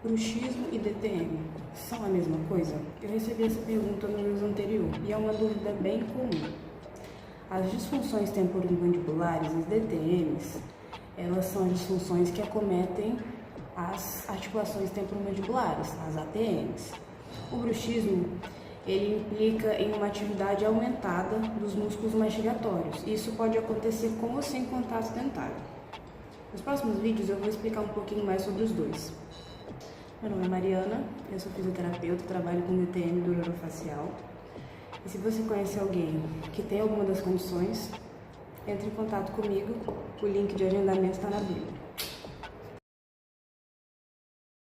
Bruxismo e DTM são a mesma coisa? Eu recebi essa pergunta no vídeo anterior e é uma dúvida bem comum. As disfunções temporomandibulares, as DTMs, elas são as disfunções que acometem as articulações temporomandibulares, as ATMs. O bruxismo, ele implica em uma atividade aumentada dos músculos mastigatórios. Isso pode acontecer com ou sem contato dentário. Nos próximos vídeos eu vou explicar um pouquinho mais sobre os dois. Meu nome é Mariana, eu sou fisioterapeuta, trabalho com DTM durofacial. E se você conhece alguém que tem alguma das condições, entre em contato comigo, o link de agendamento está na bio.